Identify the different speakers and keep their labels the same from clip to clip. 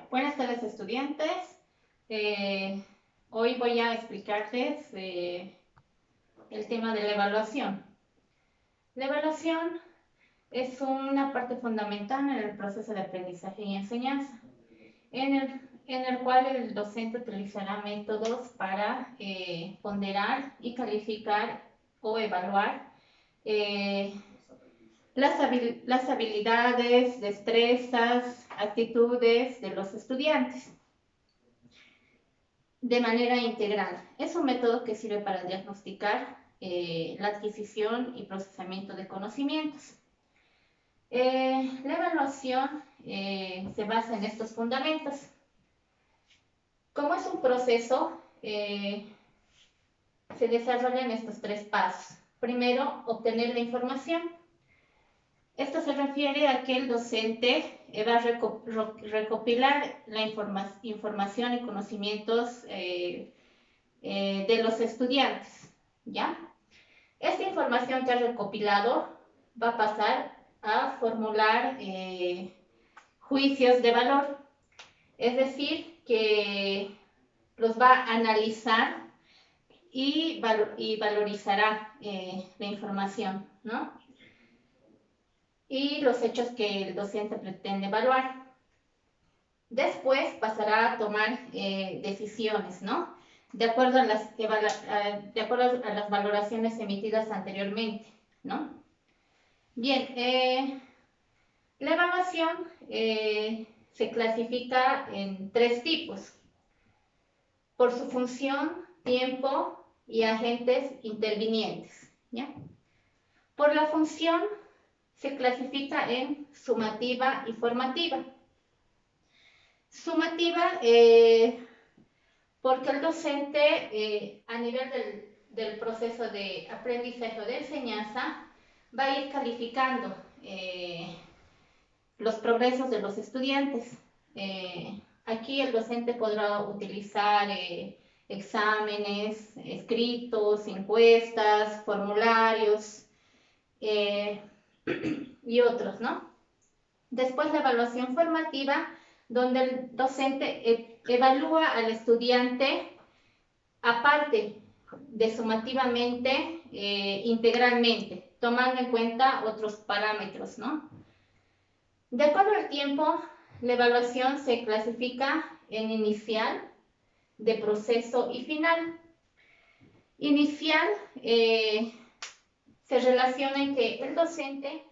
Speaker 1: Buenas tardes, estudiantes. Hoy voy a explicarles el tema de la evaluación. La evaluación es una parte fundamental en el proceso de aprendizaje y enseñanza, en el cual el docente utilizará métodos para ponderar y calificar o evaluar eh, las habilidades, destrezas, actitudes de los estudiantes de manera integral. Es un método que sirve para diagnosticar la adquisición y procesamiento de conocimientos. La evaluación se basa en estos fundamentos. Como es un proceso, se desarrollan estos tres pasos. Primero, obtener la información. Esto se refiere a que el docente va a recopilar la información y conocimientos de los estudiantes, ¿ya? Esta información que ha recopilado va a pasar a formular juicios de valor, es decir, que los va a analizar y valorizará la información, ¿no? Y los hechos que el docente pretende evaluar. Después pasará a tomar decisiones, ¿no? De acuerdo a las valoraciones emitidas anteriormente, ¿no? Bien, la evaluación se clasifica en tres tipos: por su función, tiempo y agentes intervinientes, ¿ya? Por la función se clasifica en sumativa y formativa. Sumativa porque el docente a nivel del proceso de aprendizaje o de enseñanza va a ir calificando los progresos de los estudiantes. Aquí el docente podrá utilizar exámenes escritos, encuestas, formularios y otros, ¿no? Después la evaluación formativa, donde el docente evalúa al estudiante aparte de sumativamente, integralmente, tomando en cuenta otros parámetros, ¿no? De acuerdo al tiempo, la evaluación se clasifica en inicial, de proceso y final. Inicial se relaciona en que el docente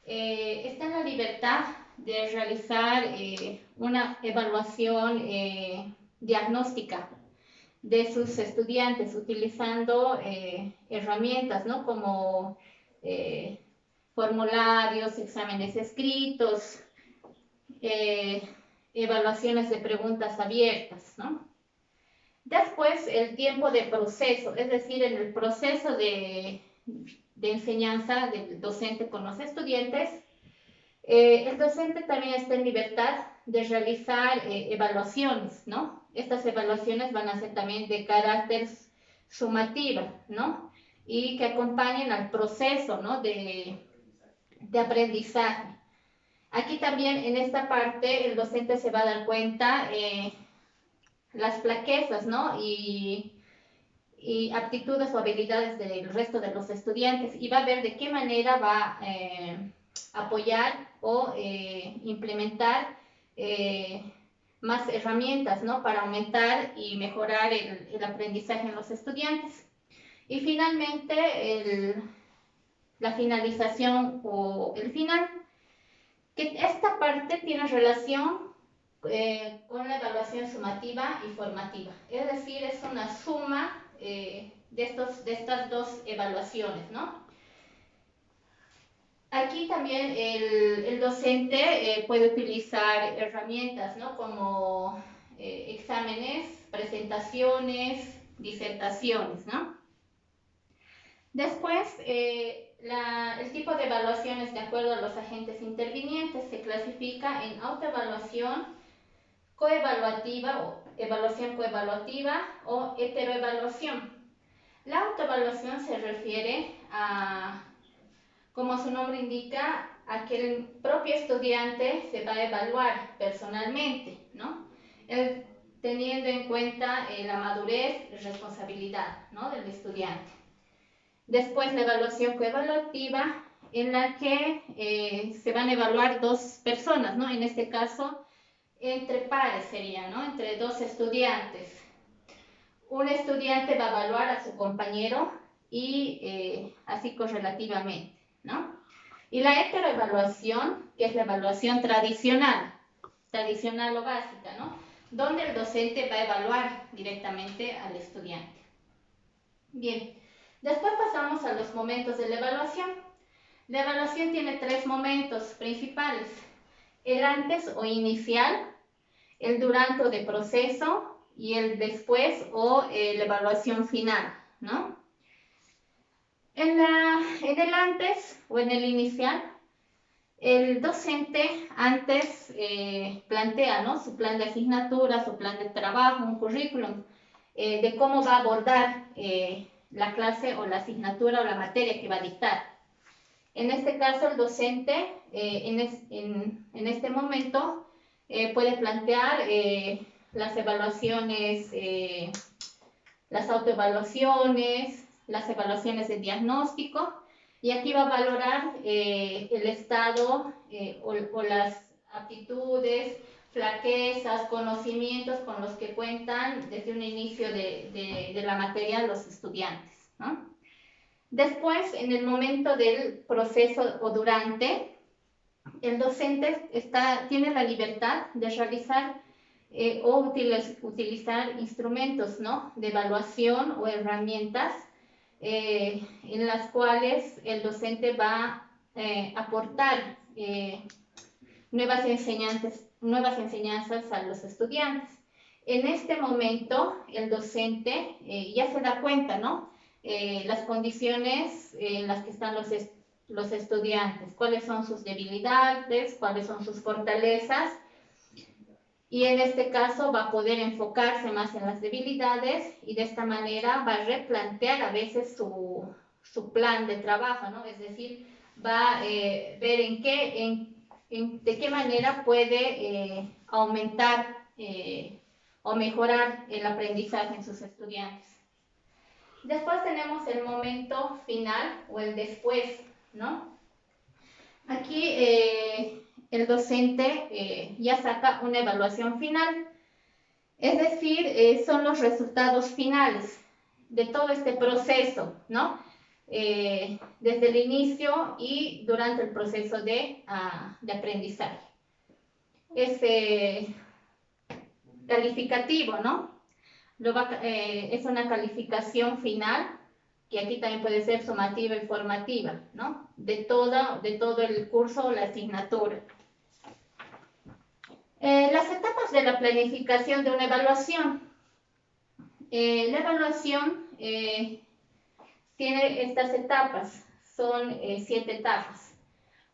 Speaker 1: está en la libertad de realizar una evaluación diagnóstica de sus estudiantes utilizando herramientas, ¿no? Como formularios, exámenes escritos, evaluaciones de preguntas abiertas, ¿no? Después, el tiempo de proceso, es decir, en el proceso de enseñanza del docente con los estudiantes, el docente también está en libertad de realizar evaluaciones, ¿no? Estas evaluaciones van a ser también de carácter sumativa, ¿no? Y que acompañen al proceso, ¿no? de aprendizaje. Aquí también en esta parte el docente se va a dar cuenta las flaquezas, ¿no? Y aptitudes o habilidades del resto de los estudiantes y va a ver de qué manera va a apoyar o implementar más herramientas, ¿no? Para aumentar y mejorar el aprendizaje en los estudiantes. Y finalmente la finalización o el final, que esta parte tiene relación con la evaluación sumativa y formativa, es decir, es una suma de estas dos evaluaciones, ¿no? Aquí también el docente puede utilizar herramientas, ¿no? Como exámenes, presentaciones, disertaciones, ¿no? Después, el tipo de evaluaciones de acuerdo a los agentes intervinientes se clasifica en autoevaluación, coevaluativa o evaluación coevaluativa o heteroevaluación. La autoevaluación se refiere a, como su nombre indica, a que el propio estudiante se va a evaluar personalmente, ¿no? Teniendo en cuenta la madurez y responsabilidad, ¿no?, del estudiante. Después la evaluación coevaluativa, en la que se van a evaluar dos personas, ¿no? En este caso, entre pares sería, ¿no?, entre dos estudiantes. Un estudiante va a evaluar a su compañero y así correlativamente, ¿no? Y la heteroevaluación, que es la evaluación tradicional o básica, ¿no?, donde el docente va a evaluar directamente al estudiante. Bien, después pasamos a los momentos de la evaluación. La evaluación tiene tres momentos principales: el antes o inicial, el durante o de proceso y el después o la evaluación final, ¿no? En el antes o en el inicial, el docente antes plantea, ¿no?, su plan de asignatura, su plan de trabajo, un currículum de cómo va a abordar la clase o la asignatura o la materia que va a dictar. En este caso, el docente en este momento puede plantear las evaluaciones, las autoevaluaciones, las evaluaciones de diagnóstico, y aquí va a valorar el estado o las aptitudes, flaquezas, conocimientos con los que cuentan desde un inicio de la materia los estudiantes, ¿no? Después, en el momento del proceso o durante, el docente tiene la libertad de realizar o utilizar instrumentos, ¿no?, de evaluación o herramientas en las cuales el docente va a aportar nuevas enseñanzas a los estudiantes. En este momento, el docente ya se da cuenta, ¿no?, las condiciones en las que están los estudiantes, cuáles son sus debilidades, cuáles son sus fortalezas, y en este caso va a poder enfocarse más en las debilidades y de esta manera va a replantear a veces su plan de trabajo, ¿no? Es decir, va a ver de qué manera puede aumentar o mejorar el aprendizaje en sus estudiantes. Después tenemos el momento final o el después, ¿no? Aquí el docente ya saca una evaluación final, es decir, son los resultados finales de todo este proceso, ¿no? Desde el inicio y durante el proceso de aprendizaje. Es calificativo, ¿no? Es una calificación final, que aquí también puede ser sumativa y formativa, ¿no?, de todo el curso o la asignatura. Las etapas de la planificación de una evaluación. La evaluación tiene estas etapas, son 7 etapas.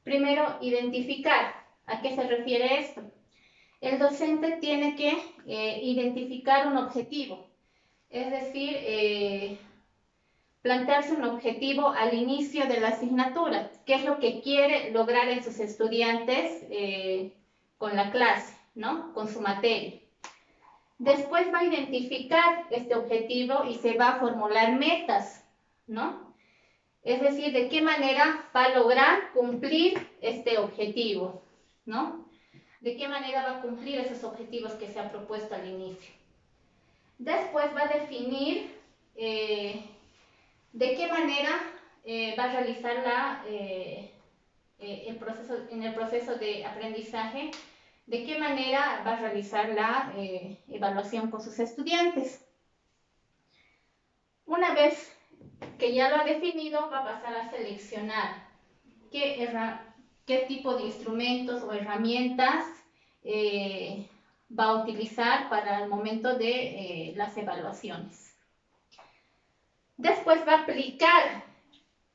Speaker 1: Primero, identificar. ¿A qué se refiere esto? El docente tiene que identificar un objetivo, es decir, plantearse un objetivo al inicio de la asignatura, qué es lo que quiere lograr en sus estudiantes con la clase, ¿no?, con su materia. Después va a identificar este objetivo y se va a formular metas, ¿no? Es decir, de qué manera va a lograr cumplir este objetivo, ¿no? De qué manera va a cumplir esos objetivos que se ha propuesto al inicio. Después va a definir de qué manera va a realizar en el proceso de aprendizaje, de qué manera va a realizar la evaluación con sus estudiantes. Una vez que ya lo ha definido, va a pasar a seleccionar qué tipo de instrumentos o herramientas va a utilizar para el momento de las evaluaciones. Después va a aplicar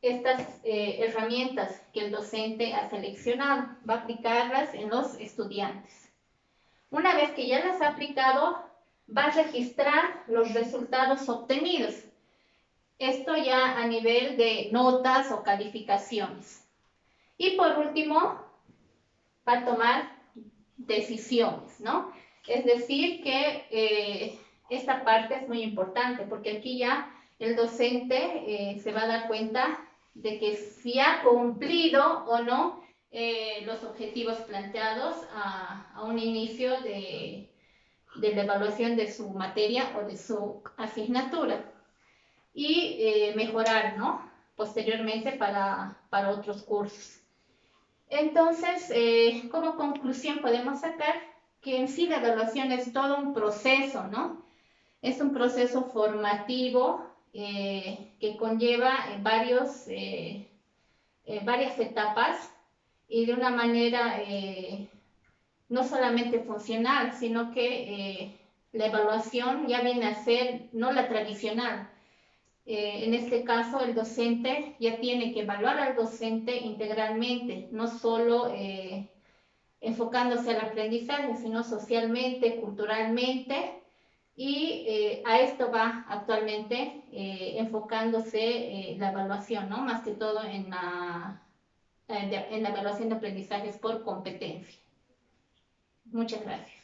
Speaker 1: estas herramientas que el docente ha seleccionado, va a aplicarlas en los estudiantes. Una vez que ya las ha aplicado, va a registrar los resultados obtenidos. Esto ya a nivel de notas o calificaciones. Y por último, va a tomar decisiones, ¿no? Es decir, que esta parte es muy importante porque aquí ya el docente se va a dar cuenta de que si ha cumplido o no los objetivos planteados a un inicio de la evaluación de su materia o de su asignatura y mejorar, ¿no? Posteriormente para otros cursos. Entonces, como conclusión podemos sacar que en sí la evaluación es todo un proceso, ¿no? Es un proceso formativo que conlleva varias etapas y de una manera no solamente funcional, sino que la evaluación ya viene a ser no la tradicional. En este caso, el docente ya tiene que evaluar al docente integralmente, no solo enfocándose al aprendizaje, sino socialmente, culturalmente, y a esto va actualmente enfocándose la evaluación, ¿no? Más que todo en la evaluación de aprendizajes por competencia. Muchas gracias.